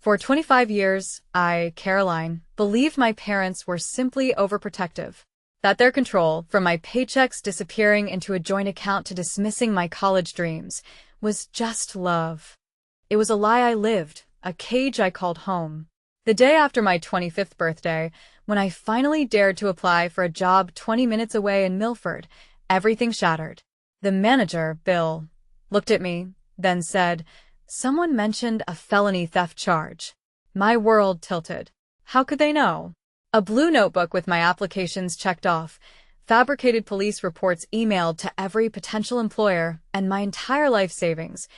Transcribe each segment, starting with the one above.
For 25 years, I, Caroline, believed my parents were simply overprotective. That their control, from my paychecks disappearing into a joint account to dismissing my college dreams, was just love. It was a lie I lived, a cage I called home. The day after my 25th birthday, when I finally dared to apply for a job 20 minutes away in Milford, everything shattered. The manager, Bill, looked at me, then said, "Someone mentioned a felony theft charge." My world tilted. How could they know? A blue notebook with my applications checked off, fabricated police reports emailed to every potential employer, and my entire life savings,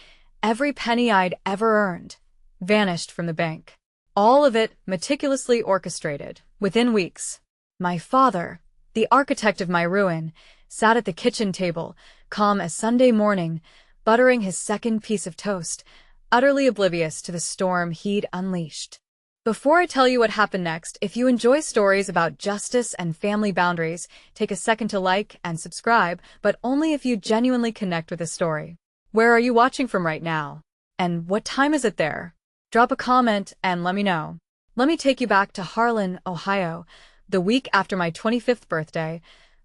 every penny I'd ever earned, vanished from the bank. All of it meticulously orchestrated. Within weeks, my father, the architect of my ruin, sat at the kitchen table, calm as Sunday morning, buttering his second piece of toast, utterly oblivious to the storm he'd unleashed. Before I tell you what happened next, if you enjoy stories about justice and family boundaries, take a second to like and subscribe, but only if you genuinely connect with the story. Where are you watching from right now? And what time is it there? Drop a comment and let me know. Let me take you back to Harlan, Ohio, the week after my 25th birthday,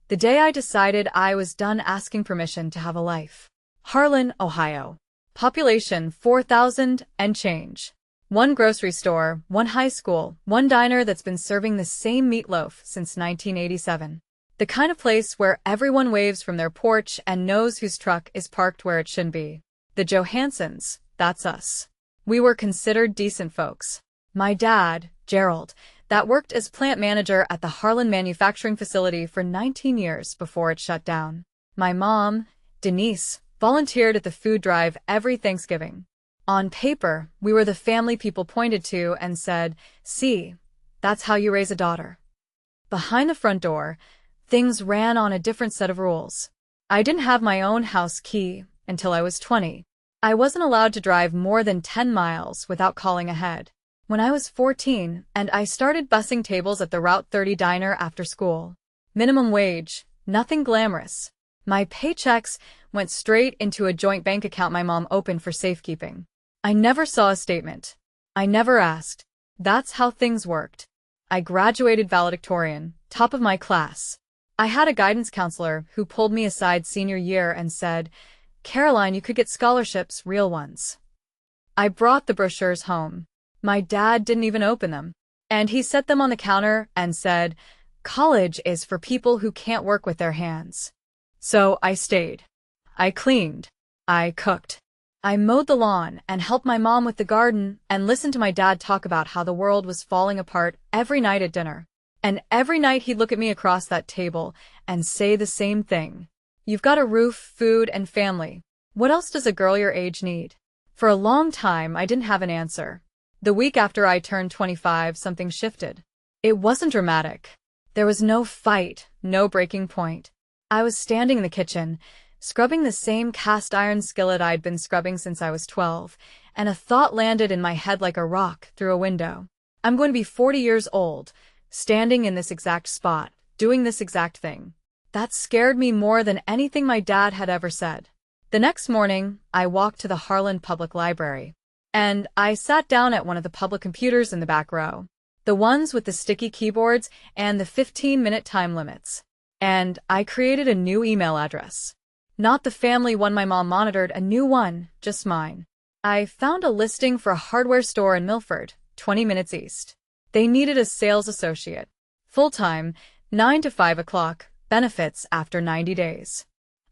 the day I decided I was done asking permission to have a life. Harlan, Ohio. Population 4,000 and change. One grocery store, one high school, one diner that's been serving the same meatloaf since 1987. The kind of place where everyone waves from their porch and knows whose truck is parked where it shouldn't be. The Johanssons, that's us. We were considered decent folks. My dad, Gerald, that worked as plant manager at the Harlan manufacturing facility for 19 years before it shut down. My mom, Denise, volunteered at the food drive every Thanksgiving. On paper, we were the family people pointed to and said, "See, that's how you raise a daughter." Behind the front door, things ran on a different set of rules. I didn't have my own house key until I was 20. I wasn't allowed to drive more than 10 miles without calling ahead. When I was 14, and I started bussing tables at the Route 30 diner after school. Minimum wage, nothing glamorous. My paychecks went straight into a joint bank account my mom opened for safekeeping. I never saw a statement. I never asked. That's how things worked. I graduated valedictorian, top of my class. I had a guidance counselor who pulled me aside senior year and said, "Caroline, you could get scholarships, real ones." I brought the brochures home. My dad didn't even open them. And he set them on the counter and said, "College is for people who can't work with their hands." So I stayed. I cleaned. I cooked. I mowed the lawn and helped my mom with the garden and listened to my dad talk about how the world was falling apart every night at dinner. And every night he'd look at me across that table and say the same thing. "You've got a roof, food, and family. What else does a girl your age need?" For a long time, I didn't have an answer. The week after I turned 25, something shifted. It wasn't dramatic. There was no fight, no breaking point. I was standing in the kitchen, scrubbing the same cast iron skillet I'd been scrubbing since I was 12, and a thought landed in my head like a rock through a window. I'm going to be 40 years old, standing in this exact spot, doing this exact thing. That scared me more than anything my dad had ever said. The next morning, I walked to the Harlan Public Library, and I sat down at one of the public computers in the back row, the ones with the sticky keyboards and the 15-minute time limits. And I created a new email address. Not the family one my mom monitored, a new one, just mine. I found a listing for a hardware store in Milford, 20 minutes east. They needed a sales associate. Full-time, 9 to 5 o'clock, benefits after 90 days.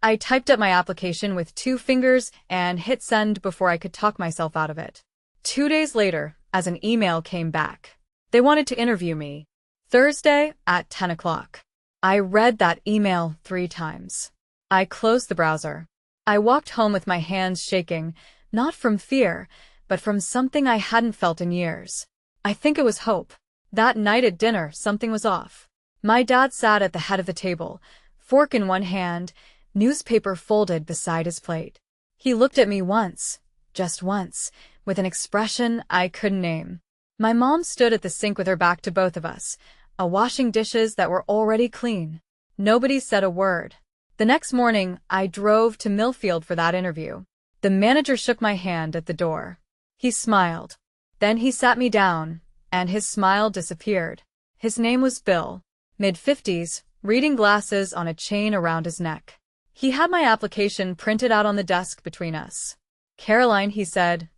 I typed up my application with 2 fingers and hit send before I could talk myself out of it. 2 days later, as an email came back, they wanted to interview me. Thursday at 10 o'clock. I read that email 3 times. I closed the browser. I walked home with my hands shaking, not from fear, but from something I hadn't felt in years. I think it was hope. That night at dinner, something was off. My dad sat at the head of the table, fork in one hand, newspaper folded beside his plate. He looked at me once, just once, with an expression I couldn't name. My mom stood at the sink with her back to both of us, washing dishes that were already clean. Nobody said a word. The next morning, I drove to Millfield for that interview. The manager shook my hand at the door. He smiled. Then he sat me down, and his smile disappeared. His name was Bill, mid-50s, reading glasses on a chain around his neck. He had my application printed out on the desk between us. "Caroline," he said,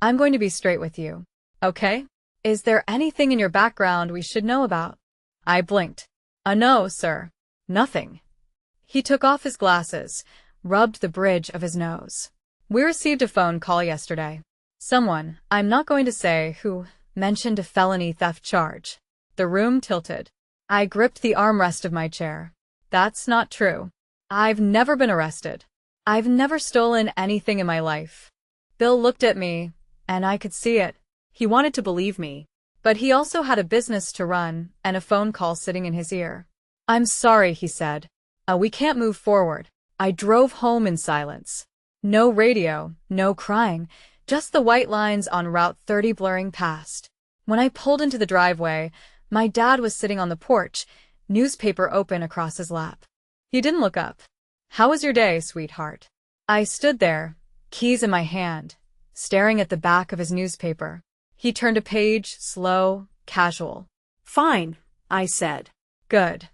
"I'm going to be straight with you. Okay? Is there anything in your background we should know about?" I blinked. No, sir. Nothing." He took off his glasses, rubbed the bridge of his nose. "We received a phone call yesterday. Someone, I'm not going to say who, mentioned a felony theft charge." The room tilted. I gripped the armrest of my chair. "That's not true. I've never been arrested. I've never stolen anything in my life." Bill looked at me, and I could see it. He wanted to believe me, but he also had a business to run and a phone call sitting in his ear. "I'm sorry," he said. We can't move forward." I drove home in silence. No radio, no crying, just the white lines on Route 30 blurring past. When I pulled into the driveway, my dad was sitting on the porch, newspaper open across his lap. He didn't look up. "How was your day, sweetheart?" I stood there, keys in my hand, staring at the back of his newspaper. He turned a page, slow, casual. "Fine," I said. "Good."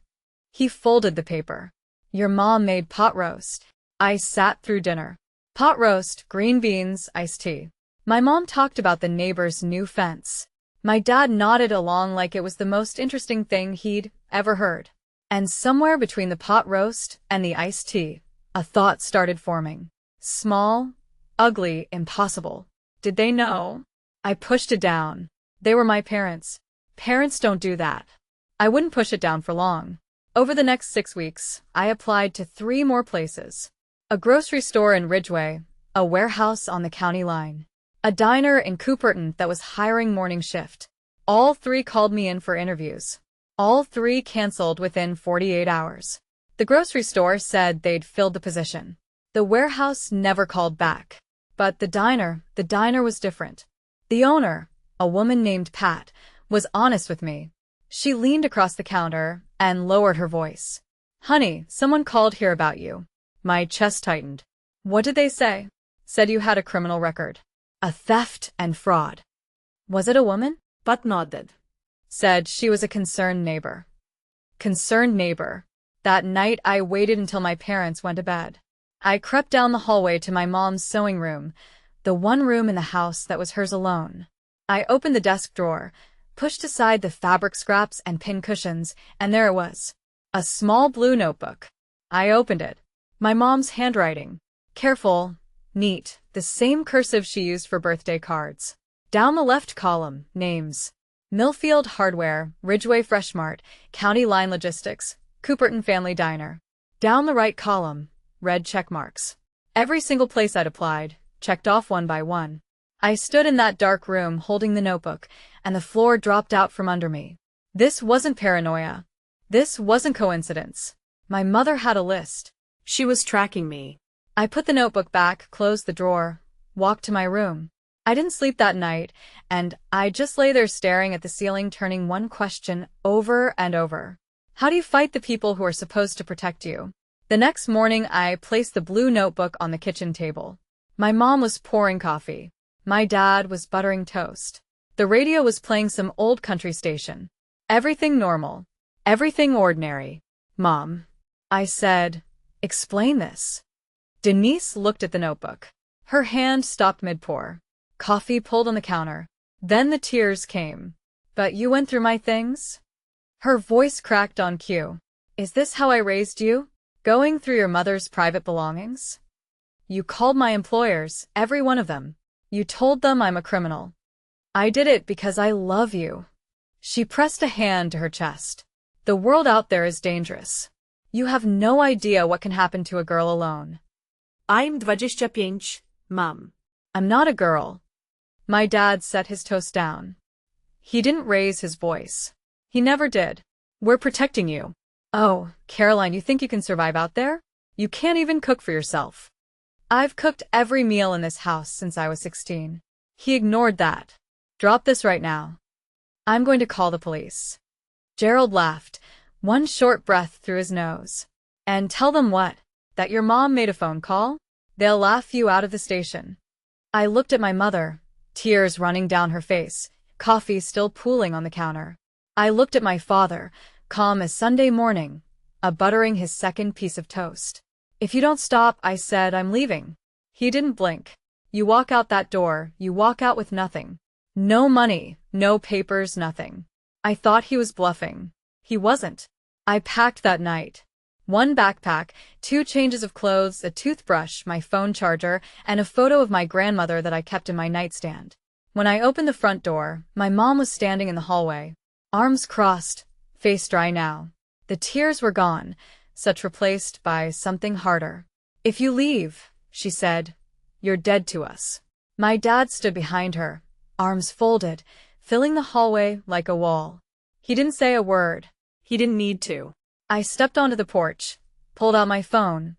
He folded the paper. "Your mom made pot roast." I sat through dinner. Pot roast, green beans, iced tea. My mom talked about the neighbor's new fence. My dad nodded along like it was the most interesting thing he'd ever heard. And somewhere between the pot roast and the iced tea, a thought started forming. Small, ugly, impossible. Did they know? I pushed it down. They were my parents. Parents don't do that. I wouldn't push it down for long. Over the next 6 weeks, I applied to 3 more places. A grocery store in Ridgeway, a warehouse on the county line, a diner in Cooperton that was hiring morning shift. All 3 called me in for interviews. All 3 canceled within 48 hours. The grocery store said they'd filled the position. The warehouse never called back. But the diner was different. The owner, a woman named Pat, was honest with me. She leaned across the counter and lowered her voice. "Honey, someone called here about you." My chest tightened. "What did they say?" "Said you had a criminal record. A theft and fraud." "Was it a woman?" But nodded. "Said she was a concerned neighbor." Concerned neighbor. That night I waited until my parents went to bed. I crept down the hallway to my mom's sewing room, the one room in the house that was hers alone. I opened the desk drawer, pushed aside the fabric scraps and pin cushions, and there it was. A small blue notebook. I opened it. My mom's handwriting. Careful, neat, the same cursive she used for birthday cards. Down the left column, names. Millfield Hardware, Ridgeway Fresh Mart, County Line Logistics, Cooperton Family Diner. Down the right column, red check marks. Every single place I'd applied, checked off one by one. I stood in that dark room holding the notebook, and the floor dropped out from under me. This wasn't paranoia. This wasn't coincidence. My mother had a list. She was tracking me. I put the notebook back, closed the drawer, walked to my room. I didn't sleep that night, and I just lay there staring at the ceiling, turning one question over and over. How do you fight the people who are supposed to protect you? The next morning, I placed the blue notebook on the kitchen table. My mom was pouring coffee. My dad was buttering toast. The radio was playing some old country station. Everything normal. Everything ordinary. "Mom," I said, "explain this." Denise looked at the notebook. Her hand stopped mid-pour. Coffee pulled on the counter. Then the tears came. "But you went through my things?" Her voice cracked on cue. "Is this how I raised you? Going through your mother's private belongings? You called my employers, every one of them. You told them I'm a criminal. I did it because I love you." She pressed a hand to her chest. "The world out there is dangerous. You have no idea what can happen to a girl alone." I'm 25, Mom. "I'm not a girl." My dad set his toast down. He didn't raise his voice. He never did. "We're protecting you." "Oh, Caroline, you think you can survive out there? You can't even cook for yourself." "I've cooked every meal in this house since I was 16. He ignored that. "Drop this right now. I'm going to call the police." Gerald laughed, one short breath through his nose. "And tell them what? That your mom made a phone call? They'll laugh you out of the station." I looked at my mother, tears running down her face, coffee still pooling on the counter. I looked at my father, calm as Sunday morning, buttering his second piece of toast. "If you don't stop," I said, "I'm leaving." He didn't blink. "You walk out that door, you walk out with nothing. No money, no papers, nothing." I thought he was bluffing. He wasn't. I packed that night. One backpack, 2 changes of clothes, a toothbrush, my phone charger, and a photo of my grandmother that I kept in my nightstand. When I opened the front door, my mom was standing in the hallway, arms crossed, face dry now. The tears were gone, such replaced by something harder. "If you leave," she said, "you're dead to us." My dad stood behind her, arms folded, filling the hallway like a wall. He didn't say a word. He didn't need to. I stepped onto the porch, pulled out my phone,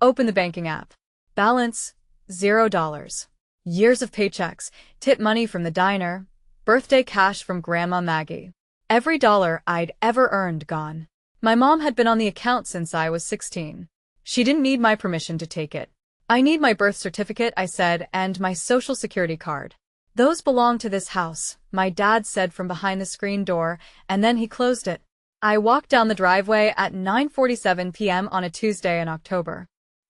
opened the banking app. Balance, $0. Years of paychecks, tip money from the diner, birthday cash from Grandma Maggie. Every dollar I'd ever earned gone. My mom had been on the account since I was 16. She didn't need my permission to take it. "I need my birth certificate," I said, "and my social security card." "Those belong to this house," my dad said from behind the screen door, and then he closed it. I walked down the driveway at 9:47 p.m. on a Tuesday in October.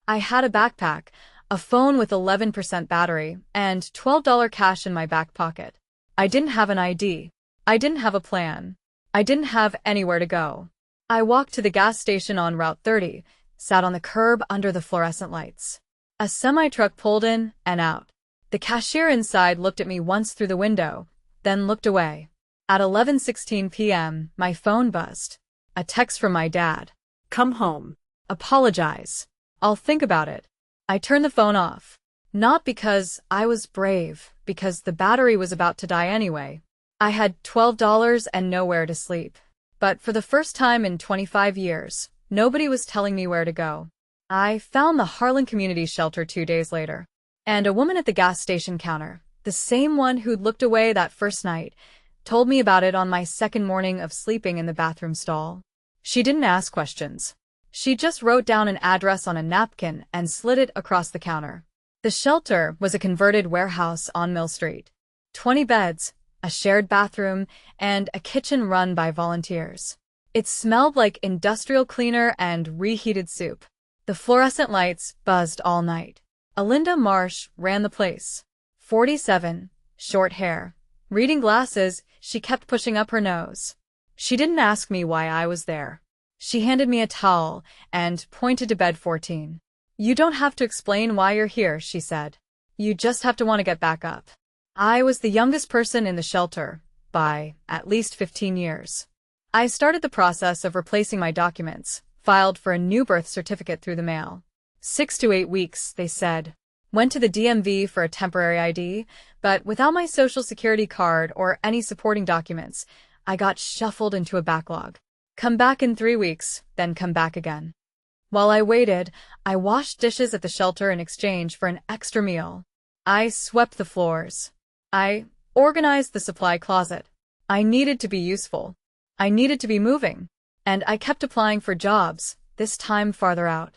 I had a backpack, a phone with 11% battery, and $12 cash in my back pocket. I didn't have an ID. I didn't have a plan. I didn't have anywhere to go. I walked to the gas station on Route 30, sat on the curb under the fluorescent lights. A semi-truck pulled in and out. The cashier inside looked at me once through the window, then looked away. At 11:16 p.m., my phone buzzed. A text from my dad. "Come home." "Apologize. I'll think about it." I turned the phone off. Not because I was brave, because the battery was about to die anyway. I had $12 and nowhere to sleep. But for the first time in 25 years, nobody was telling me where to go. I found the Harlan Community Shelter 2 days later. And a woman at the gas station counter, the same one who'd looked away that first night, told me about it on my second morning of sleeping in the bathroom stall. She didn't ask questions. She just wrote down an address on a napkin and slid it across the counter. The shelter was a converted warehouse on Mill Street. 20 beds, a shared bathroom, and a kitchen run by volunteers. It smelled like industrial cleaner and reheated soup. The fluorescent lights buzzed all night. Alinda Marsh ran the place. 47, short hair. Reading glasses, she kept pushing up her nose. She didn't ask me why I was there. She handed me a towel and pointed to bed 14. "You don't have to explain why you're here," she said. "You just have to want to get back up." I was the youngest person in the shelter, by at least 15 years. I started the process of replacing my documents, filed for a new birth certificate through the mail. 6 to 8 weeks, they said. Went to the DMV for a temporary ID, but without my social security card or any supporting documents, I got shuffled into a backlog. Come back in 3 weeks, then come back again. While I waited, I washed dishes at the shelter in exchange for an extra meal. I swept the floors. I organized the supply closet. I needed to be useful. I needed to be moving. And I kept applying for jobs, this time farther out.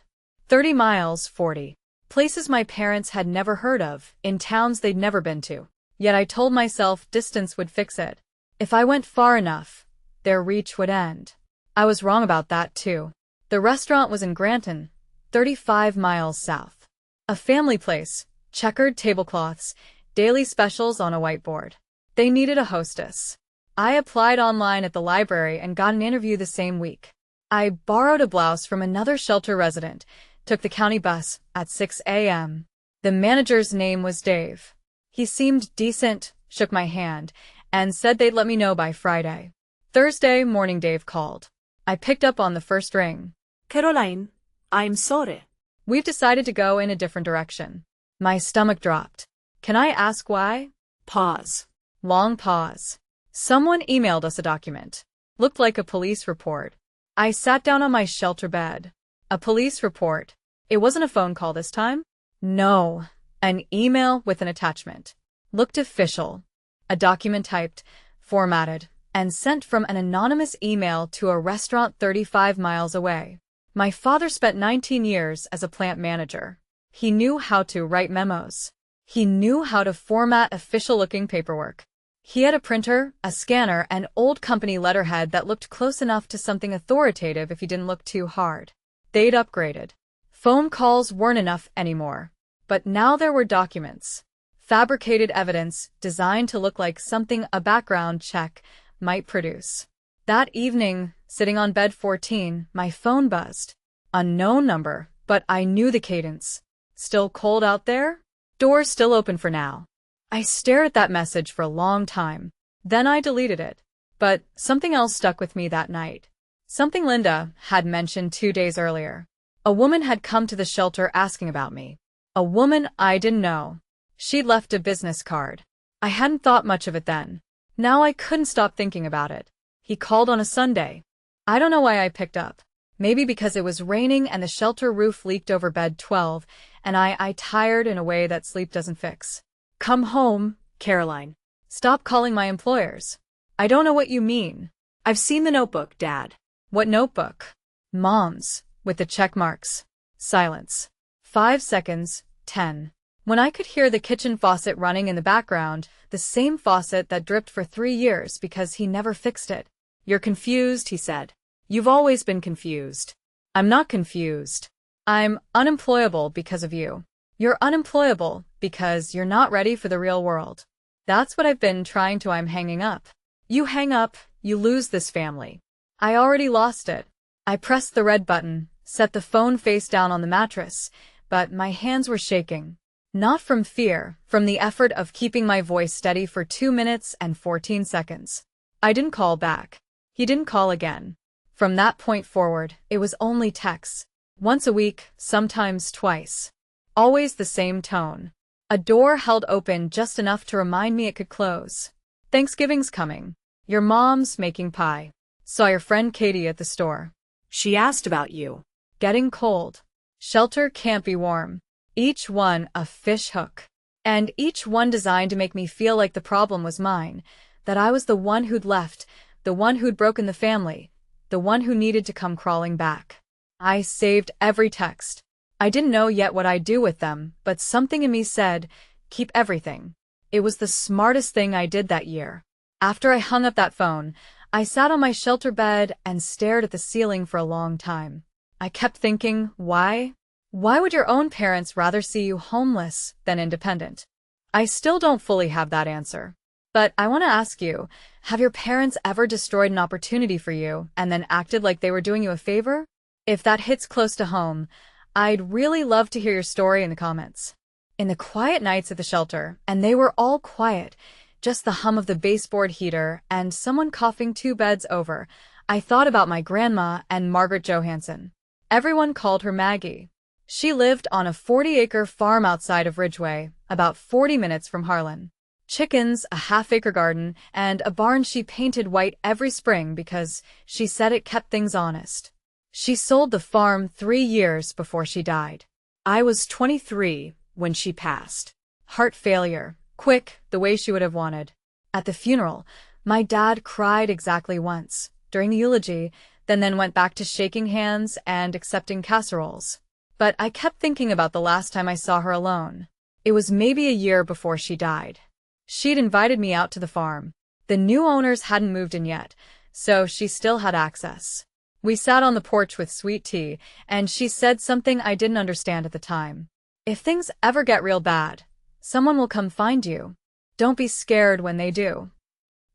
30 miles, 40. Places my parents had never heard of, in towns they'd never been to. Yet I told myself distance would fix it. If I went far enough, their reach would end. I was wrong about that, too. The restaurant was in Granton, 35 miles south. A family place, checkered tablecloths, daily specials on a whiteboard. They needed a hostess. I applied online at the library and got an interview the same week. I borrowed a blouse from another shelter resident, took the county bus at 6 a.m. The manager's name was Dave. He seemed decent, shook my hand, and said they'd let me know by Friday. Thursday morning Dave called. I picked up on the first ring. "Caroline, I'm sorry." "We've decided to go in a different direction." My stomach dropped. "Can I ask why?" Pause. Long pause. Someone emailed us a document. Looked like a police report. I sat down on my shelter bed. A police report. It wasn't a phone call this time. No, an email with an attachment. Looked official. A document typed, formatted, and sent from an anonymous email to a restaurant 35 miles away. My father spent 19 years as a plant manager. He knew how to write memos. He knew how to format official-looking paperwork. He had a printer, a scanner, and old company letterhead that looked close enough to something authoritative if he didn't look too hard. They'd upgraded. Phone calls weren't enough anymore. But now there were documents. Fabricated evidence designed to look like something a background check might produce. That evening, sitting on bed 14, my phone buzzed. Unknown number, but I knew the cadence. Still cold out there? Doors still open for now. I stared at that message for a long time. Then I deleted it. But something else stuck with me that night. Something Linda had mentioned 2 days earlier. A woman had come to the shelter asking about me. A woman I didn't know. She'd left a business card. I hadn't thought much of it then. Now I couldn't stop thinking about it. He called on a Sunday. I don't know why I picked up. Maybe because it was raining and the shelter roof leaked over bed 12, and I tired in a way that sleep doesn't fix. Come home, Caroline. Stop calling my employers. I don't know what you mean. I've seen the notebook, Dad. What notebook? Mom's, with the check marks. Silence. 5 seconds, 10. When I could hear the kitchen faucet running in the background, the same faucet that dripped for 3 years because he never fixed it. You're confused, he said. You've always been confused. I'm not confused. I'm unemployable because of you. You're unemployable because you're not ready for the real world. That's what I've been trying to. I'm hanging up. You hang up, you lose this family. I already lost it. I pressed the red button, set the phone face down on the mattress, but my hands were shaking. Not from fear, from the effort of keeping my voice steady for 2 minutes and 14 seconds. I didn't call back. He didn't call again. From that point forward, it was only texts. Once a week, sometimes twice. Always the same tone. A door held open just enough to remind me it could close. Thanksgiving's coming. Your mom's making pie. Saw your friend Katie at the store. She asked about you. Getting cold. Shelter can't be warm. Each one a fish hook. And each one designed to make me feel like the problem was mine, that I was the one who'd left, the one who'd broken the family, the one who needed to come crawling back. I saved every text. I didn't know yet what I'd do with them, but something in me said, keep everything. It was the smartest thing I did that year. After I hung up that phone, I sat on my shelter bed and stared at the ceiling for a long time. I kept thinking, why? Why would your own parents rather see you homeless than independent? I still don't fully have that answer. But I want to ask you, have your parents ever destroyed an opportunity for you and then acted like they were doing you a favor? If that hits close to home, I'd really love to hear your story in the comments. In the quiet nights at the shelter, and they were all quiet, just the hum of the baseboard heater and someone coughing 2 beds over, I thought about my grandma and Margaret Johansson. Everyone called her Maggie. She lived on a 40-acre farm outside of Ridgeway, about 40 minutes from Harlan. Chickens, a half-acre garden, and a barn she painted white every spring because she said it kept things honest. She sold the farm 3 years before she died. I was 23 when she passed. Heart failure, quick, the way she would have wanted. At the funeral, my dad cried exactly once, during the eulogy, then went back to shaking hands and accepting casseroles. But I kept thinking about the last time I saw her alone. It was maybe a year before she died. She'd invited me out to the farm. The new owners hadn't moved in yet, so she still had access. We sat on the porch with sweet tea, and she said something I didn't understand at the time. If things ever get real bad, someone will come find you. Don't be scared when they do.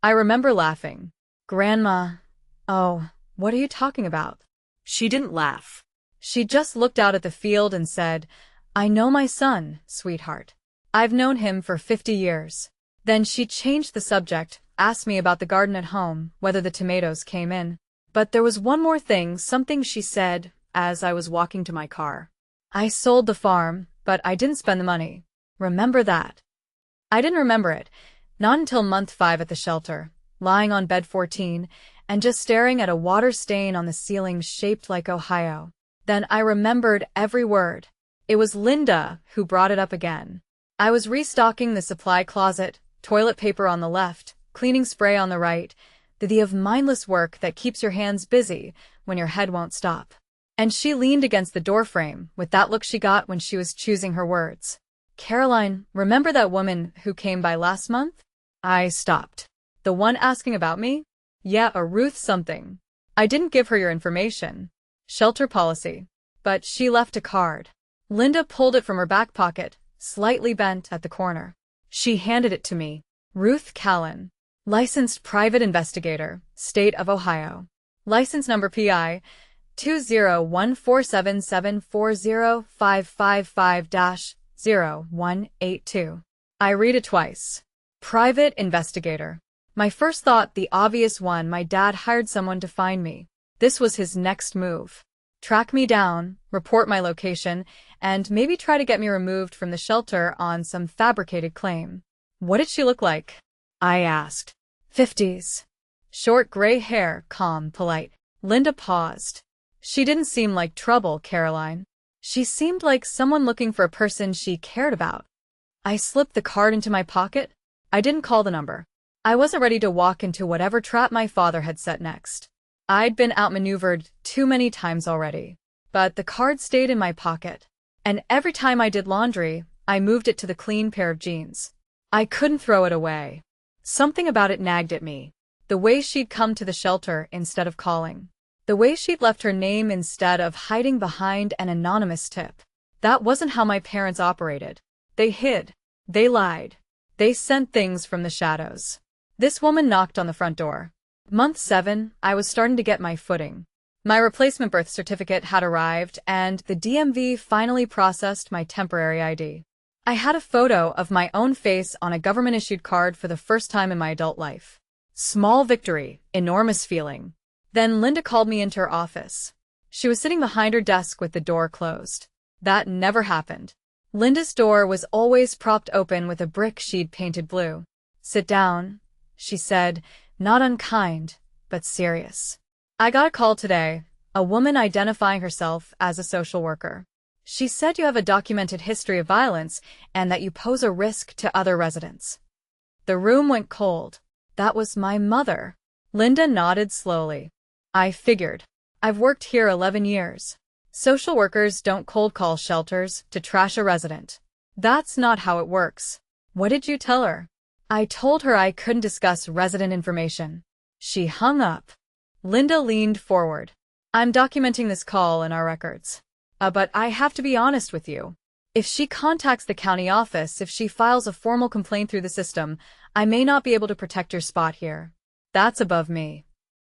I remember laughing. Grandma, oh, what are you talking about? She didn't laugh. She just looked out at the field and said, I know my son, sweetheart. I've known him for 50 years. Then she changed the subject, asked me about the garden at home, whether the tomatoes came in. But there was one more thing, something she said, as I was walking to my car. I sold the farm, but I didn't spend the money. Remember that? I didn't remember it, not until month 5 at the shelter, lying on bed 14, and just staring at a water stain on the ceiling shaped like Ohio. Then I remembered every word. It was Linda who brought it up again. I was restocking the supply closet, toilet paper on the left, cleaning spray on the right, the of mindless work that keeps your hands busy when your head won't stop. And she leaned against the doorframe with that look she got when she was choosing her words. Caroline, remember that woman who came by last month? I stopped. The one asking about me? Yeah, a Ruth something. I didn't give her your information. Shelter policy. But she left a card. Linda pulled it from her back pocket, slightly bent at the corner. She handed it to me. Ruth Callan. Licensed private investigator, State of Ohio. License number PI 20147740555-0182. I read it twice. Private investigator. My first thought, the obvious one, my dad hired someone to find me. This was his next move. Track me down, report my location, and maybe try to get me removed from the shelter on some fabricated claim. What did she look like? I asked. 50s. Short gray hair, calm, polite. Linda paused. She didn't seem like trouble, Caroline. She seemed like someone looking for a person she cared about. I slipped the card into my pocket. I didn't call the number. I wasn't ready to walk into whatever trap my father had set next. I'd been outmaneuvered too many times already. But the card stayed in my pocket. And every time I did laundry, I moved it to the clean pair of jeans. I couldn't throw it away. Something about it nagged at me. The way she'd come to the shelter instead of calling. The way she'd left her name instead of hiding behind an anonymous tip. That wasn't how my parents operated. They hid. They lied. They sent things from the shadows. This woman knocked on the front door. Month 7, I was starting to get my footing. My replacement birth certificate had arrived, and the DMV finally processed my temporary ID. I had a photo of my own face on a government-issued card for the first time in my adult life. Small victory, enormous feeling. Then Linda called me into her office. She was sitting behind her desk with the door closed. That never happened. Linda's door was always propped open with a brick she'd painted blue. Sit down, she said, not unkind, but serious. I got a call today, a woman identifying herself as a social worker. She said you have a documented history of violence and that you pose a risk to other residents. The room went cold. That was my mother. Linda nodded slowly. I figured. I've worked here 11 years. Social workers don't cold call shelters to trash a resident. That's not how it works. What did you tell her? I told her I couldn't discuss resident information. She hung up. Linda leaned forward. I'm documenting this call in our records. But I have to be honest with you. If she contacts the county office, if she files a formal complaint through the system, I may not be able to protect your spot here. That's above me.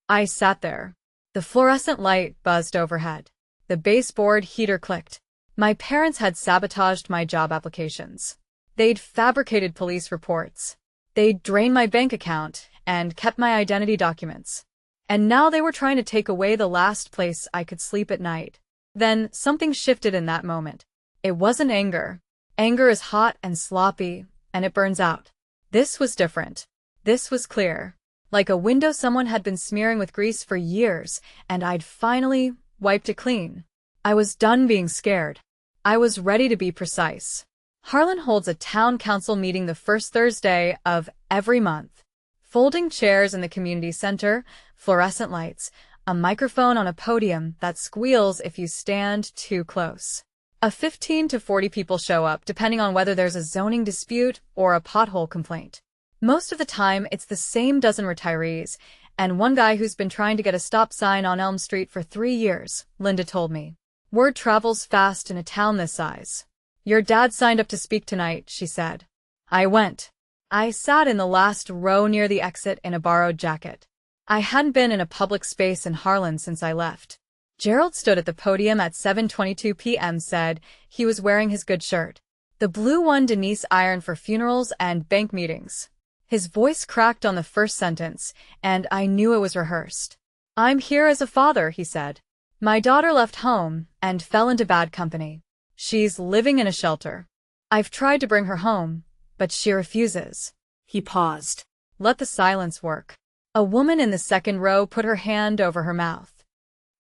I sat there. The fluorescent light buzzed overhead. The baseboard heater clicked. My parents had sabotaged my job applications. They'd fabricated police reports. They'd drained my bank account and kept my identity documents. And now they were trying to take away the last place I could sleep at night. Then something shifted in that moment. It wasn't anger. Anger is hot and sloppy, and it burns out. This was different. This was clear. Like a window someone had been smearing with grease for years, and I'd finally wiped it clean. I was done being scared. I was ready to be precise. Harlan holds a town council meeting the first Thursday of every month. Folding chairs in the community center, fluorescent lights, a microphone on a podium that squeals if you stand too close. 15 to 40 people show up, depending on whether there's a zoning dispute or a pothole complaint. Most of the time, it's the same dozen retirees, and one guy who's been trying to get a stop sign on Elm Street for 3 years, Linda told me. Word travels fast in a town this size. Your dad signed up to speak tonight, she said. I went. I sat in the last row near the exit in a borrowed jacket. I hadn't been in a public space in Harlan since I left. Gerald stood at the podium at 7:22 p.m. said he was wearing his good shirt. The blue one Denise ironed for funerals and bank meetings. His voice cracked on the first sentence, and I knew it was rehearsed. I'm here as a father, he said. My daughter left home and fell into bad company. She's living in a shelter. I've tried to bring her home, but she refuses. He paused. Let the silence work. A woman in the second row put her hand over her mouth.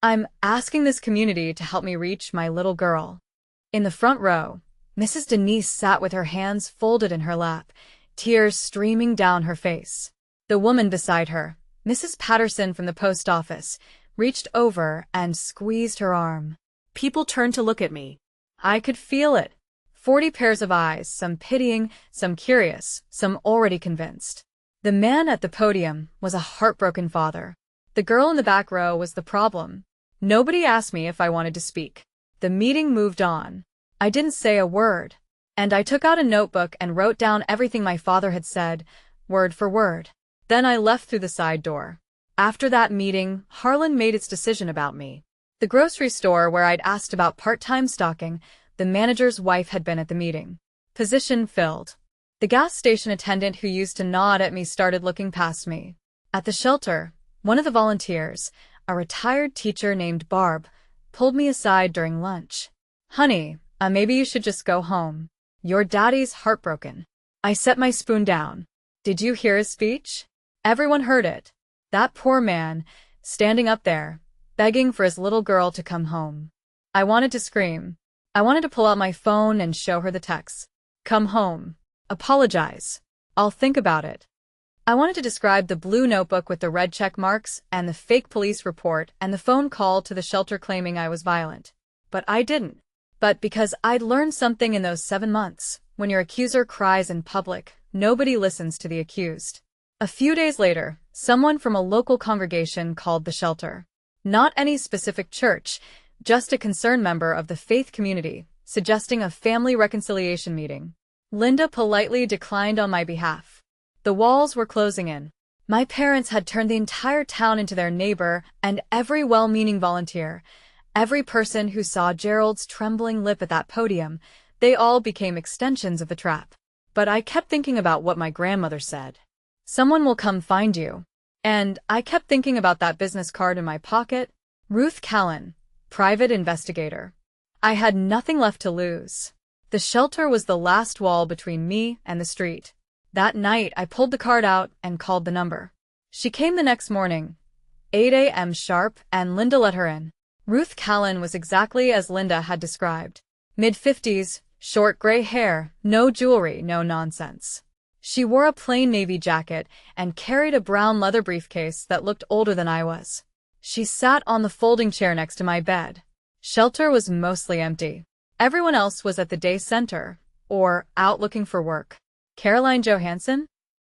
I'm asking this community to help me reach my little girl. In the front row, Mrs. Denise sat with her hands folded in her lap, tears streaming down her face. The woman beside her, Mrs. Patterson from the post office, reached over and squeezed her arm. People turned to look at me. I could feel it. 40 pairs of eyes, some pitying, some curious, some already convinced. The man at the podium was a heartbroken father. The girl in the back row was the problem. Nobody asked me if I wanted to speak. The meeting moved on. I didn't say a word. And I took out a notebook and wrote down everything my father had said, word for word. Then I left through the side door. After that meeting, Harlan made its decision about me. The grocery store where I'd asked about part-time stocking, the manager's wife had been at the meeting. Position filled. The gas station attendant who used to nod at me started looking past me. At the shelter, one of the volunteers, a retired teacher named Barb, pulled me aside during lunch. "Honey, maybe you should just go home. Your daddy's heartbroken." I set my spoon down. Did you hear his speech? Everyone heard it. That poor man, standing up there, begging for his little girl to come home. I wanted to scream. I wanted to pull out my phone and show her the text. Come home. Apologize. I'll think about it. I wanted to describe the blue notebook with the red check marks and the fake police report and the phone call to the shelter claiming I was violent. But I didn't. But because I'd learned something in those 7 months, when your accuser cries in public, nobody listens to the accused. A few days later, someone from a local congregation called the shelter. Not any specific church, just a concerned member of the faith community, suggesting a family reconciliation meeting. Linda politely declined on my behalf. The walls were closing in. My parents had turned the entire town into their neighbor, and every well-meaning volunteer, every person who saw Gerald's trembling lip at that podium, they all became extensions of the trap. But I kept thinking about what my grandmother said. Someone will come find you. And I kept thinking about that business card in my pocket. Ruth Callan, private investigator. I had nothing left to lose. The shelter was the last wall between me and the street. That night, I pulled the card out and called the number. She came the next morning, 8 a.m. sharp, and Linda let her in. Ruth Callan was exactly as Linda had described. Mid-50s, short gray hair, no jewelry, no nonsense. She wore a plain navy jacket and carried a brown leather briefcase that looked older than I was. She sat on the folding chair next to my bed. Shelter was mostly empty. Everyone else was at the day center, or out looking for work. Caroline Johansson?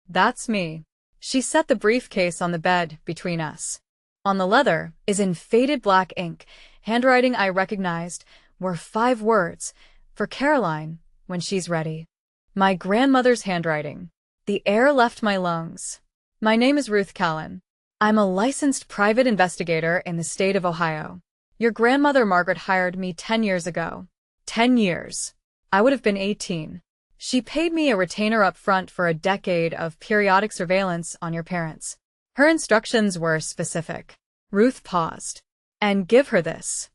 That's me. She set the briefcase on the bed between us. On the leather, is in faded black ink, handwriting I recognized, were 5 words, for Caroline, when she's ready. My grandmother's handwriting. The air left my lungs. My name is Ruth Callan. I'm a licensed private investigator in the state of Ohio. Your grandmother Margaret hired me 10 years ago. 10 years. I would have been 18. She paid me a retainer up front for a decade of periodic surveillance on your parents. Her instructions were specific. Ruth paused. And give her this.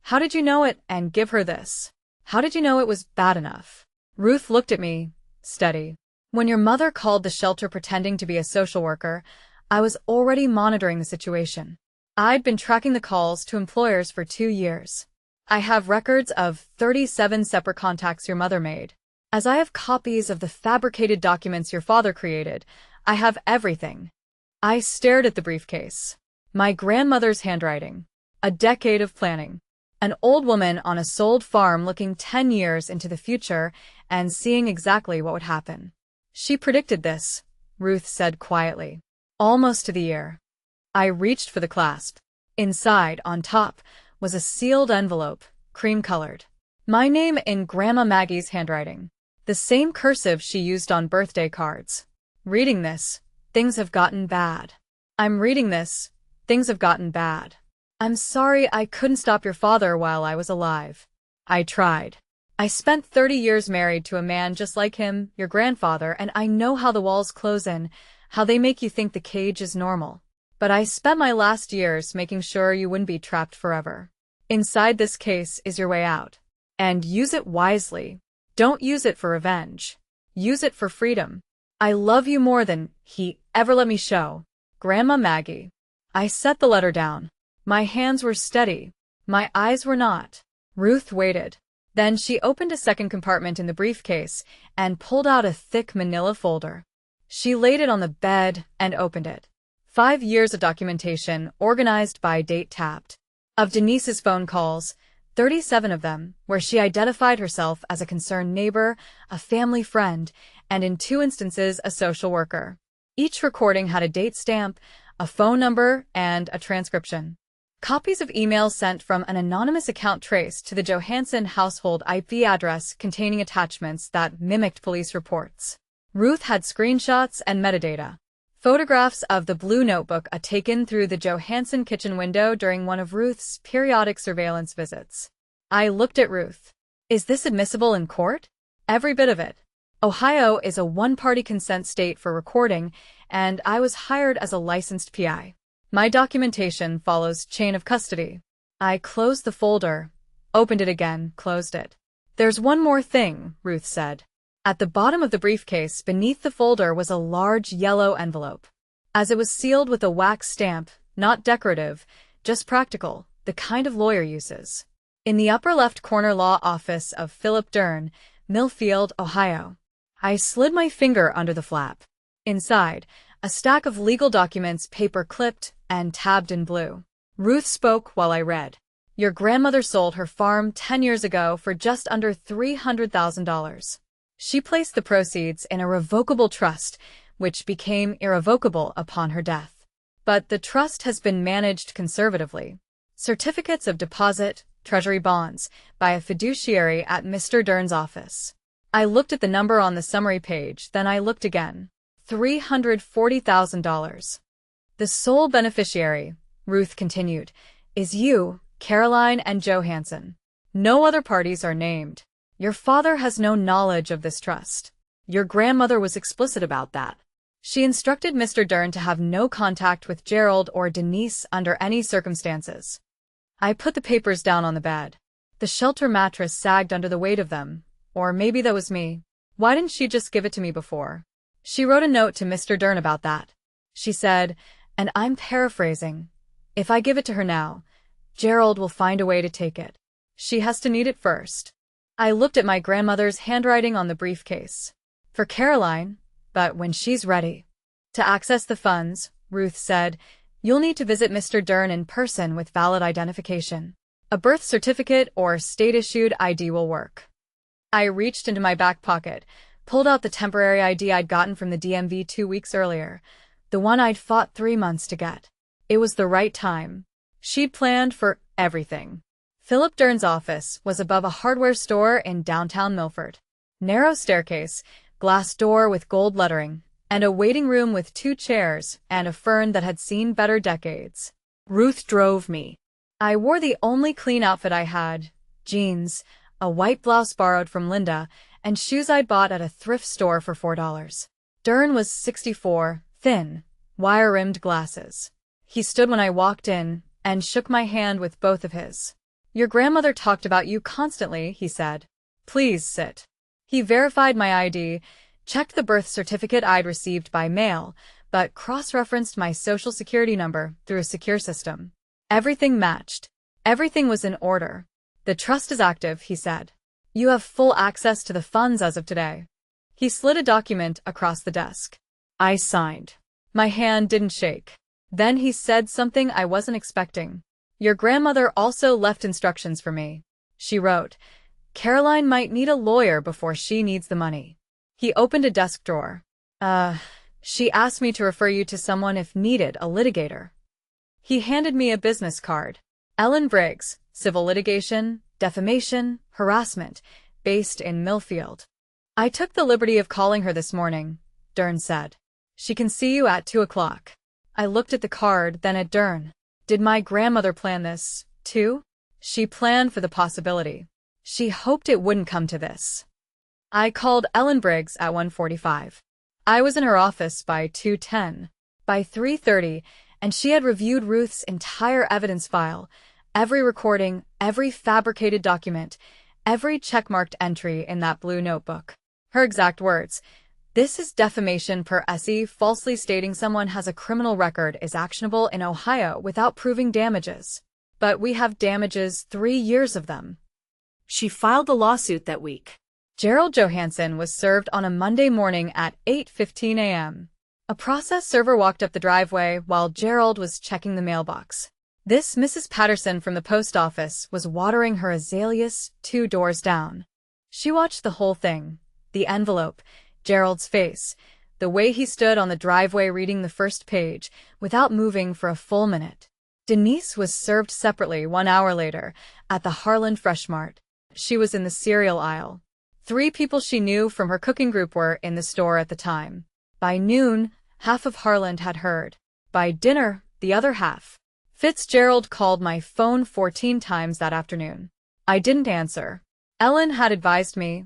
How did you know it? And give her this. How did you know it was bad enough? Ruth looked at me, steady. When your mother called the shelter pretending to be a social worker, I was already monitoring the situation. I'd been tracking the calls to employers for 2 years. I have records of 37 separate contacts your mother made. As I have copies of the fabricated documents your father created, I have everything. I stared at the briefcase. My grandmother's handwriting. A decade of planning. An old woman on a sold farm looking 10 years into the future and seeing exactly what would happen. She predicted this, Ruth said quietly. Almost to the year. I reached for the clasp. Inside, on top, was a sealed envelope, cream-colored. My name in Grandma Maggie's handwriting. The same cursive she used on birthday cards. Reading this, things have gotten bad. I'm reading this, things have gotten bad. I'm sorry I couldn't stop your father while I was alive. I tried. I spent 30 years married to a man just like him, your grandfather, and I know how the walls close in, how they make you think the cage is normal. But I spent my last years making sure you wouldn't be trapped forever. Inside this case is your way out. And use it wisely. Don't use it for revenge. Use it for freedom. I love you more than he ever let me show. Grandma Maggie. I set the letter down. My hands were steady. My eyes were not. Ruth waited. Then she opened a second compartment in the briefcase and pulled out a thick manila folder. She laid it on the bed and opened it. 5 years of documentation, organized by date tabbed. Of Denise's phone calls, 37 of them, where she identified herself as a concerned neighbor, a family friend, and in 2 instances a social worker. Each recording had a date stamp, a phone number, and a transcription. Copies of emails sent from an anonymous account traced to the Johansson household IP address containing attachments that mimicked police reports. Ruth had screenshots and metadata. Photographs of the blue notebook taken through the Johansson kitchen window during one of Ruth's periodic surveillance visits. I looked at Ruth. Is this admissible in court? Every bit of it. Ohio is a one-party consent state for recording, and I was hired as a licensed PI. My documentation follows chain of custody. I closed the folder, opened it again, closed it. There's one more thing, Ruth said. At the bottom of the briefcase beneath the folder was a large yellow envelope. As it was sealed with a wax stamp, not decorative, just practical, the kind of lawyer uses. In the upper left corner law office of Philip Dern, Millfield, Ohio. I slid my finger under the flap. Inside, a stack of legal documents paper-clipped and tabbed in blue. Ruth spoke while I read. Your grandmother sold her farm 10 years ago for just under $300,000. She placed the proceeds in a revocable trust, which became irrevocable upon her death. But the trust has been managed conservatively. Certificates of deposit, treasury bonds, by a fiduciary at Mr. Dern's office. I looked at the number on the summary page, then I looked again. $340,000. The sole beneficiary, Ruth continued, is you, Caroline and Johansson. No other parties are named. Your father has no knowledge of this trust. Your grandmother was explicit about that. She instructed Mr. Dern to have no contact with Gerald or Denise under any circumstances. I put the papers down on the bed. The shelter mattress sagged under the weight of them. Or maybe that was me. Why didn't she just give it to me before? She wrote a note to Mr. Dern about that. She said, and I'm paraphrasing, if I give it to her now, Gerald will find a way to take it. She has to need it first. I looked at my grandmother's handwriting on the briefcase. For Caroline, but when she's ready. To access the funds, Ruth said, you'll need to visit Mr. Dern in person with valid identification. A birth certificate or state-issued ID will work. I reached into my back pocket, pulled out the temporary ID I'd gotten from the DMV 2 weeks earlier, the one I'd fought 3 months to get. It was the right time. She'd planned for everything. Philip Dern's office was above a hardware store in downtown Milford. Narrow staircase, glass door with gold lettering, and a waiting room with 2 chairs and a fern that had seen better decades. Ruth drove me. I wore the only clean outfit I had, jeans, a white blouse borrowed from Linda, and shoes I'd bought at a thrift store for $4. Dern was 64, thin, wire-rimmed glasses. He stood when I walked in and shook my hand with both of his. Your grandmother talked about you constantly, he said. Please sit. He verified my ID, checked the birth certificate I'd received by mail, but cross-referenced my social security number through a secure system. Everything matched. Everything was in order. The trust is active, he said. You have full access to the funds as of today. He slid a document across the desk. I signed. My hand didn't shake. Then he said something I wasn't expecting. Your grandmother also left instructions for me. She wrote, Caroline might need a lawyer before she needs the money. He opened a desk drawer. She asked me to refer you to someone if needed, a litigator. He handed me a business card. Ellen Briggs, civil litigation, defamation, harassment, based in Millfield. I took the liberty of calling her this morning, Dern said. She can see you at 2 o'clock. I looked at the card, then at Dern. Did my grandmother plan this, too? She planned for the possibility. She hoped it wouldn't come to this. I called Ellen Briggs at 1:45. I was in her office by 2:10. By 3:30, and she had reviewed Ruth's entire evidence file, every recording, every fabricated document, every checkmarked entry in that blue notebook. Her exact words, "This is defamation per se, falsely stating someone has a criminal record is actionable in Ohio without proving damages. But we have damages, 3 years of them." She filed the lawsuit that week. Gerald Johansson was served on a Monday morning at 8:15 a.m. A process server walked up the driveway while Gerald was checking the mailbox. This Mrs. Patterson from the post office was watering her azaleas 2 doors down. She watched the whole thing. The envelope, Gerald's face, the way he stood on the driveway reading the first page, without moving for a full minute. Denise was served separately 1 hour later, at the Harlan Fresh Mart. She was in the cereal aisle. 3 people she knew from her cooking group were in the store at the time. By noon, half of Harlan had heard. By dinner, the other half. Fitzgerald called my phone 14 times that afternoon. I didn't answer. Ellen had advised me,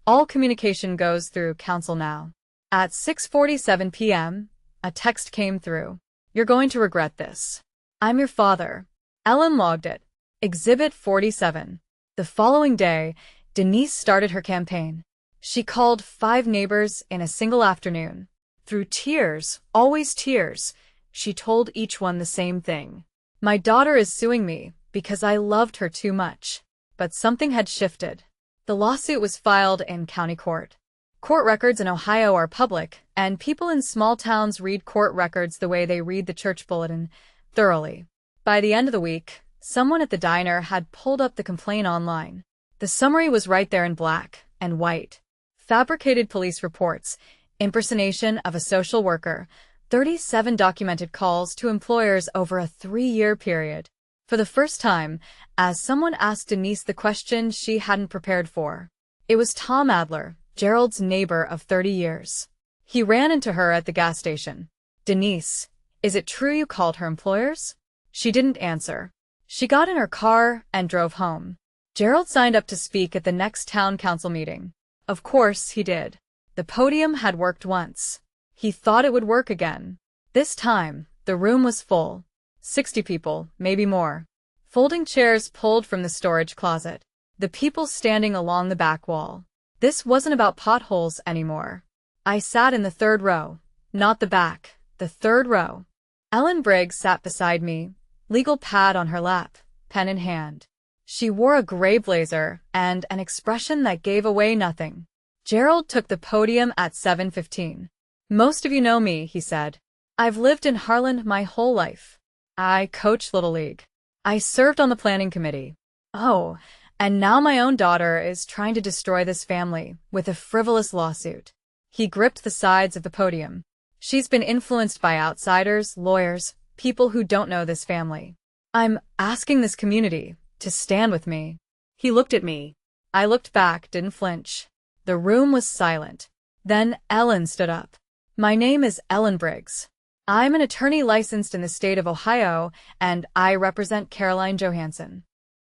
all communication goes through counsel now. At 6:47 p.m., a text came through. You're going to regret this. I'm your father. Ellen logged it. Exhibit 47. The following day, Denise started her campaign. She called 5 neighbors in a single afternoon. Through tears, always tears, she told each one the same thing. My daughter is suing me because I loved her too much. But something had shifted. The lawsuit was filed in county court. Court records in Ohio are public, and people in small towns read court records the way they read the church bulletin, thoroughly. By the end of the week, someone at the diner had pulled up the complaint online. The summary was right there in black and white. Fabricated police reports, impersonation of a social worker, 37 documented calls to employers over a 3-year period. For the first time, as someone asked Denise the question she hadn't prepared for. It was Tom Adler, Gerald's neighbor of 30 years. He ran into her at the gas station. Denise, is it true you called her employers? She didn't answer. She got in her car and drove home. Gerald signed up to speak at the next town council meeting. Of course he did. The podium had worked once. He thought it would work again. This time, the room was full. 60 people, maybe more. Folding chairs pulled from the storage closet. The people standing along the back wall. This wasn't about potholes anymore. I sat in the 3rd row. Not the back, the 3rd row. Ellen Briggs sat beside me, legal pad on her lap, pen in hand. She wore a gray blazer and an expression that gave away nothing. Gerald took the podium at 7:15. Most of you know me, he said. I've lived in Harlan my whole life. I coached Little League. I served on the planning committee. Oh, and now my own daughter is trying to destroy this family with a frivolous lawsuit. He gripped the sides of the podium. She's been influenced by outsiders, lawyers, people who don't know this family. I'm asking this community to stand with me. He looked at me. I looked back, didn't flinch. The room was silent. Then Ellen stood up. My name is Ellen Briggs. I'm an attorney licensed in the state of Ohio, and I represent Caroline Johansson.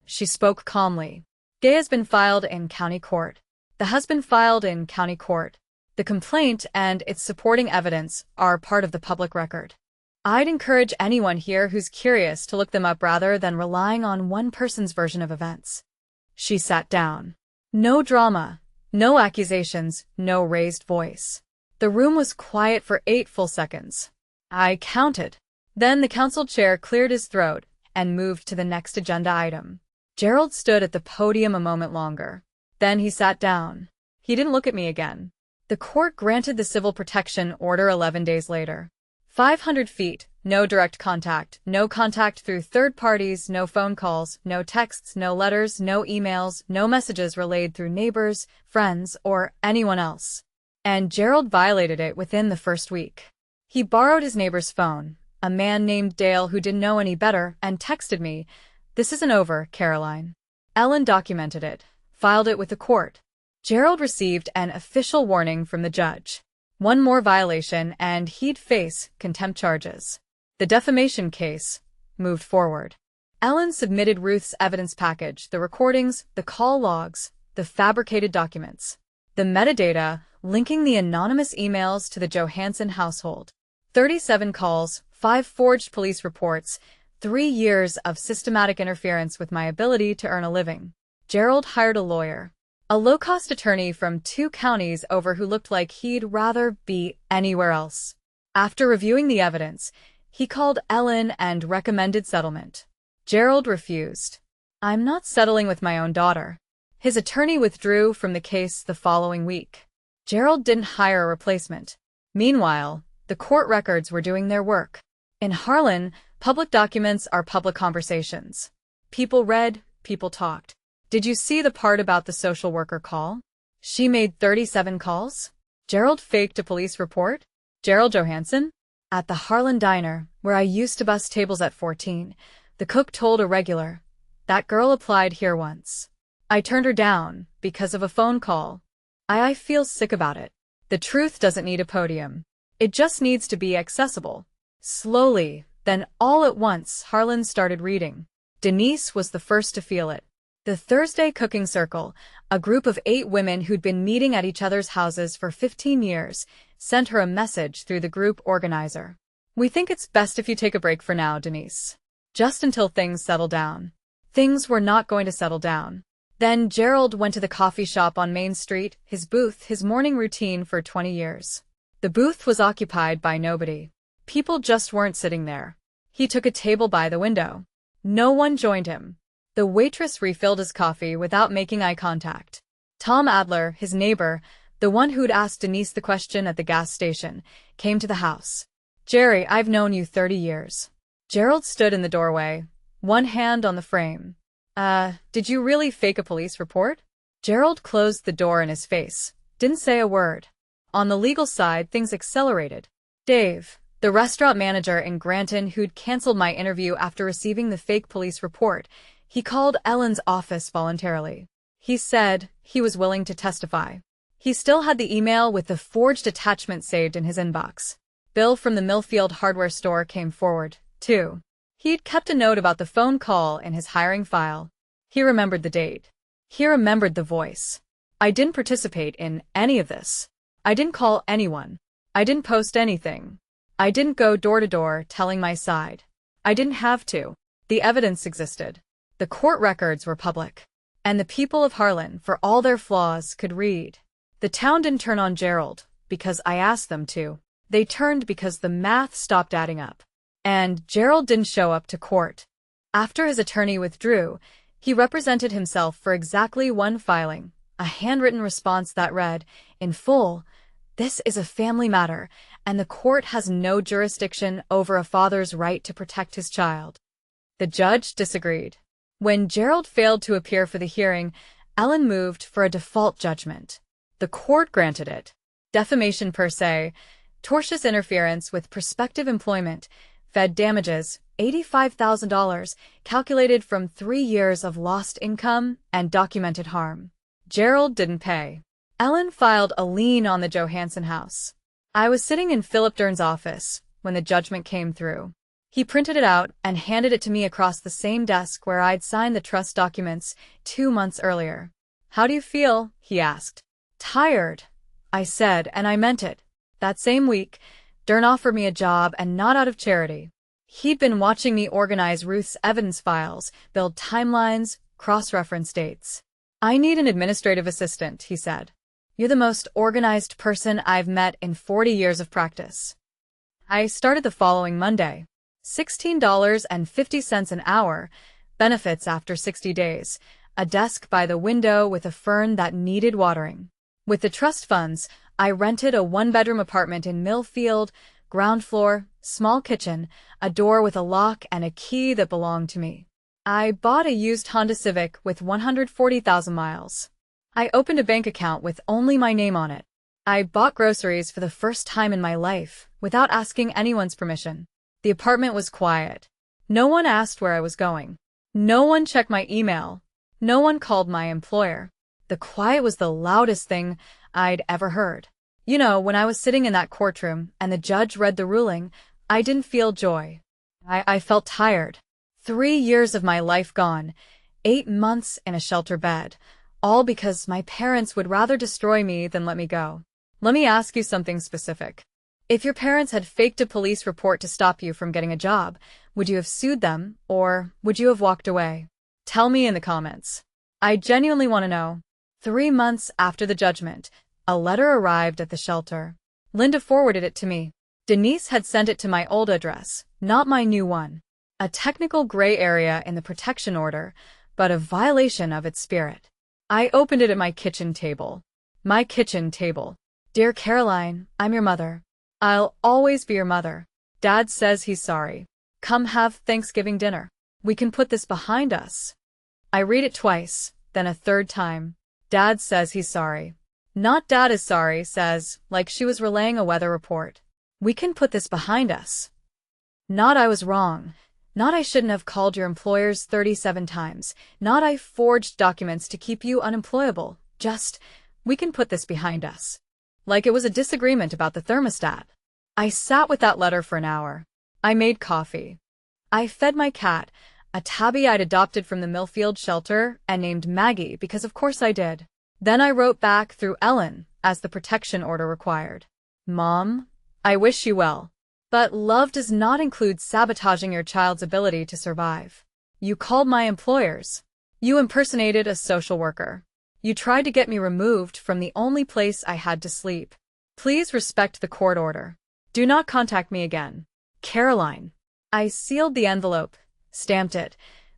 She spoke calmly. Gay has been filed in county court. The husband filed in county court. The complaint and its supporting evidence are part of the public record. I'd encourage anyone here who's curious to look them up rather than relying on one person's version of events. She sat down. No drama, no accusations, no raised voice. The room was quiet for 8 full seconds. I counted. Then the council chair cleared his throat and moved to the next agenda item. Gerald stood at the podium a moment longer. Then he sat down. He didn't look at me again. The court granted the civil protection order 11 days later. 500 feet, no direct contact, no contact through third parties, no phone calls, no texts, no letters, no emails, no messages relayed through neighbors, friends, or anyone else. And Gerald violated it within the first week. He borrowed his neighbor's phone, a man named Dale who didn't know any better, and texted me, "This isn't over, Caroline." Ellen documented it, filed it with the court. Gerald received an official warning from the judge. One more violation and he'd face contempt charges. The defamation case moved forward. Ellen submitted Ruth's evidence package, the recordings, the call logs, the fabricated documents, the metadata linking the anonymous emails to the Johansson household. 37 calls, 5 forged police reports, 3 years of systematic interference with my ability to earn a living. Gerald hired a lawyer, a low-cost attorney from 2 counties over who looked like he'd rather be anywhere else. After reviewing the evidence, he called Ellen and recommended settlement. Gerald refused. "I'm not settling with my own daughter." His attorney withdrew from the case the following week. Gerald didn't hire a replacement. Meanwhile, the court records were doing their work. In Harlan, Public documents are public conversations. People read, people talked. Did you see the part about the social worker call? She made 37 calls? Gerald faked a police report? Gerald Johansson? At the Harlan Diner, where I used to bus tables at 14, the cook told a regular, "That girl applied here once. I turned her down because of a phone call. I feel sick about it. The truth doesn't need a podium. It just needs to be accessible." Slowly, then all at once, Harlan started reading. Denise was the first to feel it. The Thursday Cooking Circle, a group of 8 women who'd been meeting at each other's houses for 15 years, sent her a message through the group organizer. "We think it's best if you take a break for now, Denise. Just until things settle down." Things were not going to settle down. Then Gerald went to the coffee shop on Main Street, his booth, his morning routine for 20 years. The booth was occupied by nobody. People just weren't sitting there. He took a table by the window. No one joined him. The waitress refilled his coffee without making eye contact. Tom Adler, his neighbor, the one who'd asked Denise the question at the gas station, came to the house. "Jerry, I've known you 30 years. Gerald stood in the doorway, one hand on the frame. Did you really fake a police report?" Gerald closed the door in his face, didn't say a word. On the legal side, things accelerated. Dave, the restaurant manager in Granton who'd canceled my interview after receiving the fake police report, he called Ellen's office voluntarily. He said he was willing to testify. He still had the email with the forged attachment saved in his inbox. Bill from the Millfield hardware store came forward, too. He'd kept a note about the phone call in his hiring file. He remembered the date. He remembered the voice. "I didn't participate in any of this. I didn't call anyone. I didn't post anything. I didn't go door to door telling my side. I didn't have to. The evidence existed. The court records were public. And the people of Harlan, for all their flaws, could read. The town didn't turn on Gerald because I asked them to. They turned because the math stopped adding up. And Gerald didn't show up to court. After his attorney withdrew, he represented himself for exactly one filing, a handwritten response that read, in full, 'This is a family matter, and the court has no jurisdiction over a father's right to protect his child.' The judge disagreed. When Gerald failed to appear for the hearing, Ellen moved for a default judgment. The court granted it. Defamation per se, tortious interference with prospective employment, fed damages, $85,000, calculated from 3 years of lost income and documented harm. Gerald didn't pay. Ellen filed a lien on the Johansson house. I was sitting in Philip Dern's office when the judgment came through. He printed it out and handed it to me across the same desk where I'd signed the trust documents 2 months earlier. "How do you feel?" he asked. "Tired," I said, and I meant it. That same week, Dern offered me a job, and not out of charity. He'd been watching me organize Ruth's evidence files, build timelines, cross-reference dates. "I need an administrative assistant," he said. "You're the most organized person I've met in 40 years of practice." I started the following Monday. $16.50 an hour, benefits after 60 days, a desk by the window with a fern that needed watering. With the trust funds, I rented a 1-bedroom apartment in Millfield, ground floor, small kitchen, a door with a lock and a key that belonged to me. I bought a used Honda Civic with 140,000 miles. I opened a bank account with only my name on it. I bought groceries for the first time in my life, without asking anyone's permission. The apartment was quiet. No one asked where I was going. No one checked my email. No one called my employer. The quiet was the loudest thing I'd ever heard. You know, when I was sitting in that courtroom and the judge read the ruling, I didn't feel joy. I felt tired. 3 years of my life gone, 8 months in a shelter bed, all because my parents would rather destroy me than let me go. Let me ask you something specific. If your parents had faked a police report to stop you from getting a job, would you have sued them, or would you have walked away? Tell me in the comments. I genuinely want to know. 3 months after the judgment, a letter arrived at the shelter. Linda forwarded it to me. Denise had sent it to my old address, not my new one. A technical gray area in the protection order, but a violation of its spirit. I opened it at my kitchen table. My kitchen table. "Dear Caroline, I'm your mother. I'll always be your mother. Dad says he's sorry. Come have Thanksgiving dinner. We can put this behind us. I read it twice, then a third time. Dad says he's sorry. Not Dad is sorry, says, like she was relaying a weather report. We can put this behind us. Not I was wrong. Not I shouldn't have called your employers 37 times. Not I forged documents to keep you unemployable. Just, we can put this behind us. Like it was a disagreement about the thermostat. I sat with that letter for an hour. I made coffee. I fed my cat, a tabby I'd adopted from the Millfield shelter and named Maggie because of course I did. Then I wrote back through Ellen, as the protection order required. Mom, I wish you well. But love does not include sabotaging your child's ability to survive. You called my employers. You impersonated a social worker. You tried to get me removed from the only place I had to sleep. Please respect the court order. Do not contact me again. Caroline. I sealed the envelope, stamped it,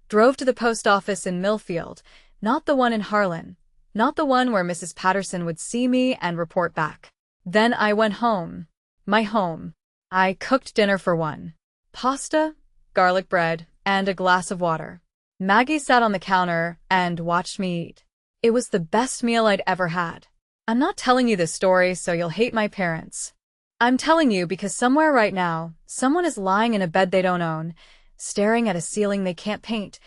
drove to the post office in Millfield, not the one in Harlan, not the one where Mrs. Patterson would see me and report back. Then I went home. My home. I cooked dinner for one. Pasta, garlic bread, and a glass of water. Maggie sat on the counter and watched me eat. It was the best meal I'd ever had. I'm not telling you this story so you'll hate my parents. I'm telling you because somewhere right now, someone is lying in a bed they don't own, staring at a ceiling they can't paint,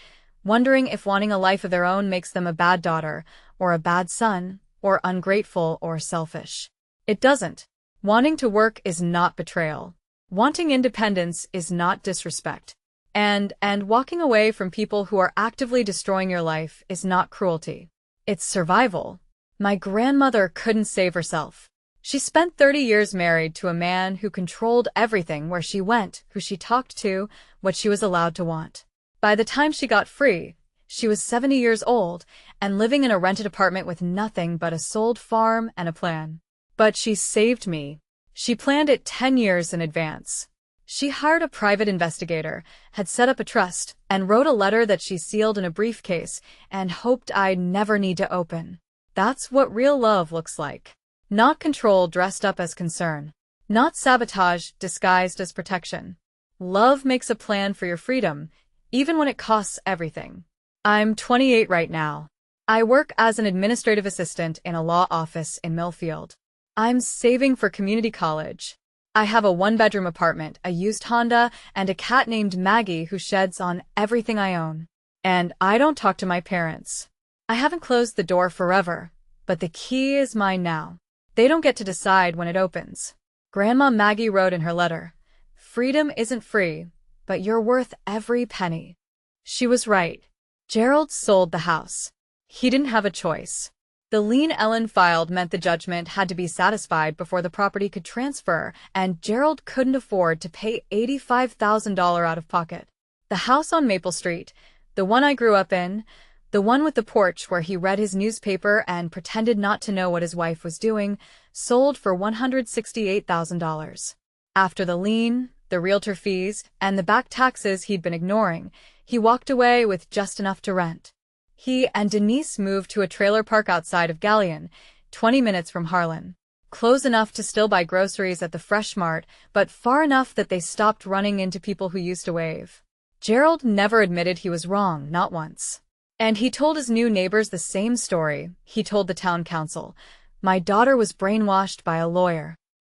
wondering if wanting a life of their own makes them a bad daughter, or a bad son, or ungrateful or selfish. It doesn't. Wanting to work is not betrayal. Wanting independence is not disrespect. And walking away from people who are actively destroying your life is not cruelty. It's survival. My grandmother couldn't save herself. She spent 30 years married to a man who controlled everything, where she went, who she talked to, what she was allowed to want. By the time she got free, she was 70 years old and living in a rented apartment with nothing but a sold farm and a plan. But she saved me. She planned it 10 years in advance. She hired a private investigator, had set up a trust, and wrote a letter that she sealed in a briefcase and hoped I'd never need to open. That's what real love looks like. Not control dressed up as concern. Not sabotage disguised as protection. Love makes a plan for your freedom, even when it costs everything. I'm 28 right now. I work as an administrative assistant in a law office in Millfield. I'm saving for community college. I have a one-bedroom apartment, a used Honda, and a cat named Maggie who sheds on everything I own. And I don't talk to my parents. I haven't closed the door forever, but the key is mine now. They don't get to decide when it opens. Grandma Maggie wrote in her letter, "Freedom isn't free, but you're worth every penny." She was right. Gerald sold the house. He didn't have a choice. The lien Ellen filed meant the judgment had to be satisfied before the property could transfer, and Gerald couldn't afford to pay $85,000 out of pocket. The house on Maple Street, the one I grew up in, the one with the porch where he read his newspaper and pretended not to know what his wife was doing, sold for $168,000. After the lien, the realtor fees, and the back taxes he'd been ignoring, he walked away with just enough to rent. He and Denise moved to a trailer park outside of Galleon, 20 minutes from Harlan. Close enough to still buy groceries at the Fresh Mart, but far enough that they stopped running into people who used to wave. Gerald never admitted he was wrong, not once. And he told his new neighbors the same story. He told the town council, "My daughter was brainwashed by a lawyer."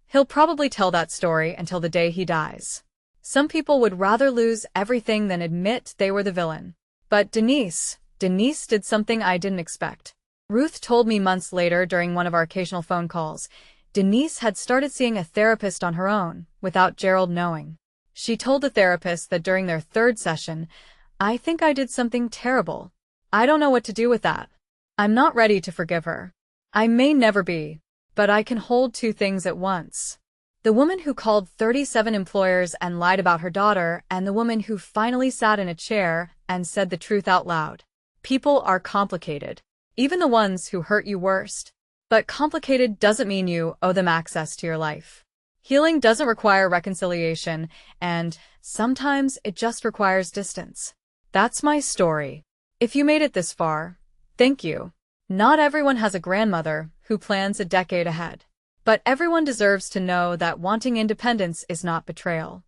He'll probably tell that story until the day he dies. Some people would rather lose everything than admit they were the villain. But Denise did something I didn't expect. Ruth told me months later during one of our occasional phone calls, Denise had started seeing a therapist on her own, without Gerald knowing. She told the therapist that during their third session, "I think I did something terrible. I don't know what to do with that. I'm not ready to forgive her. I may never be, but I can hold two things at once." The woman who called 37 employers and lied about her daughter, and the woman who finally sat in a chair and said the truth out loud. People are complicated, even the ones who hurt you worst. But complicated doesn't mean you owe them access to your life. Healing doesn't require reconciliation, and sometimes it just requires distance. That's my story. If you made it this far, thank you. Not everyone has a grandmother who plans a decade ahead. But everyone deserves to know that wanting independence is not betrayal.